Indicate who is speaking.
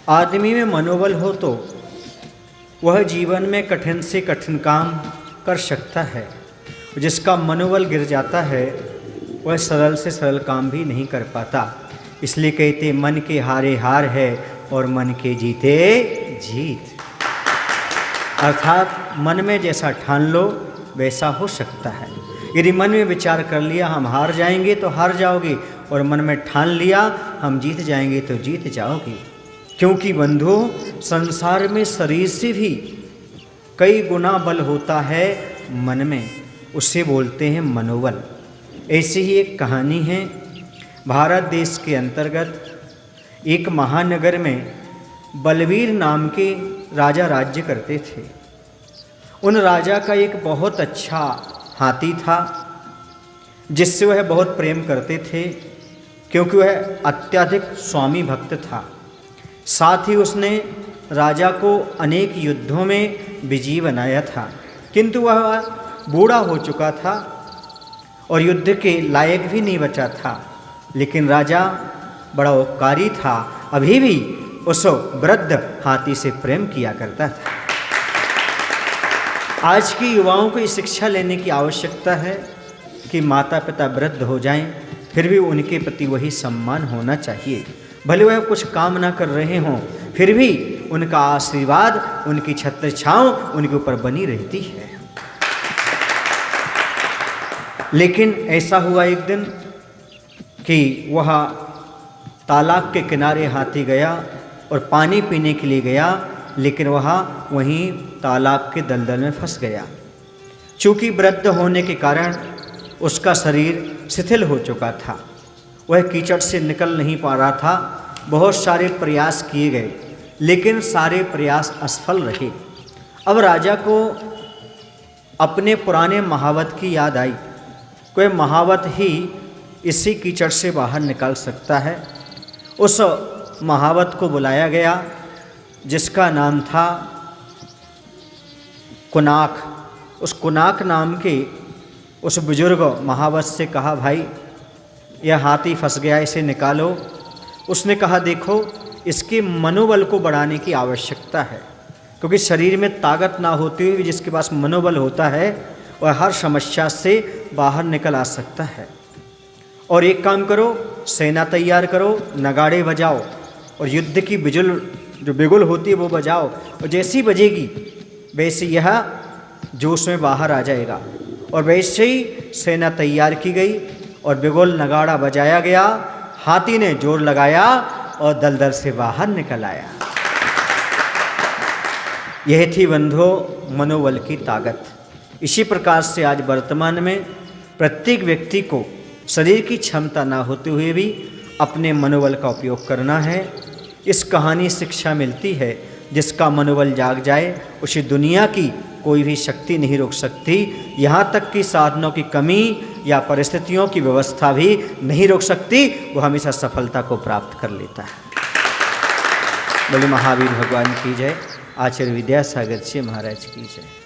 Speaker 1: आदमी में मनोबल हो तो वह जीवन में कठिन से कठिन काम कर सकता है। जिसका मनोबल गिर जाता है वह सरल से सरल काम भी नहीं कर पाता। इसलिए कहते मन के हारे हार है और मन के जीते जीत। अर्थात मन में जैसा ठान लो वैसा हो सकता है। यदि मन में विचार कर लिया हम हार जाएंगे तो हार जाओगे, और मन में ठान लिया हम जीत जाएंगे तो जीत जाओगे। क्योंकि बंधु संसार में शरीर से भी कई गुना बल होता है मन में, उसे बोलते हैं मनोबल। ऐसी ही एक कहानी है। भारत देश के अंतर्गत एक महानगर में बलवीर नाम के राजा राज्य करते थे। उन राजा का एक बहुत अच्छा हाथी था जिससे वह बहुत प्रेम करते थे, क्योंकि वह अत्यधिक स्वामी भक्त था। साथ ही उसने राजा को अनेक युद्धों में विजयी बनाया था, किंतु वह बूढ़ा हो चुका था और युद्ध के लायक भी नहीं बचा था। लेकिन राजा बड़ा उपकारी था, अभी भी उस वृद्ध हाथी से प्रेम किया करता था। आज की युवाओं को इस शिक्षा लेने की आवश्यकता है कि माता पिता वृद्ध हो जाएं, फिर भी उनके प्रति वही सम्मान होना चाहिए। भले वह कुछ काम ना कर रहे हों, फिर भी उनका आशीर्वाद, उनकी छत्र छांव उनके ऊपर बनी रहती है। लेकिन ऐसा हुआ एक दिन कि वह तालाब के किनारे हाथी गया और पानी पीने के लिए गया, लेकिन वह वहीं तालाब के दलदल में फंस गया। चूँकि वृद्ध होने के कारण उसका शरीर शिथिल हो चुका था, वह कीचड़ से निकल नहीं पा रहा था। बहुत सारे प्रयास किए गए, लेकिन सारे प्रयास असफल रहे। अब राजा को अपने पुराने महावत की याद आई। कोई महावत ही इसी कीचड़ से बाहर निकाल सकता है। उस महावत को बुलाया गया जिसका नाम था कुनाक। उस कुनाक नाम के उस बुजुर्ग महावत से कहा, भाई यह हाथी फंस गया, इसे निकालो। उसने कहा, देखो इसके मनोबल को बढ़ाने की आवश्यकता है, क्योंकि शरीर में ताकत ना होते हुए जिसके पास मनोबल होता है वह हर समस्या से बाहर निकल आ सकता है। और एक काम करो, सेना तैयार करो, नगाड़े बजाओ और युद्ध की बिगुल होती है वो बजाओ, और जैसी बजेगी वैसे यह जोश में बाहर आ जाएगा। और वैसे ही सेना तैयार की गई और बिगुल नगाड़ा बजाया गया। हाथी ने जोर लगाया और दलदल से बाहर निकल आया। यह थी बंधुओं मनोबल की ताकत। इसी प्रकार से आज वर्तमान में प्रत्येक व्यक्ति को शरीर की क्षमता ना होते हुए भी अपने मनोबल का उपयोग करना है। इस कहानी से शिक्षा मिलती है, जिसका मनोबल जाग जाए उसे दुनिया की कोई भी शक्ति नहीं रोक सकती। यहाँ तक कि साधनों की कमी या परिस्थितियों की व्यवस्था भी नहीं रोक सकती। वो हमेशा सफलता को प्राप्त कर लेता है। बोले महावीर भगवान की जय। आचार्य विद्यासागर जी महाराज की जय।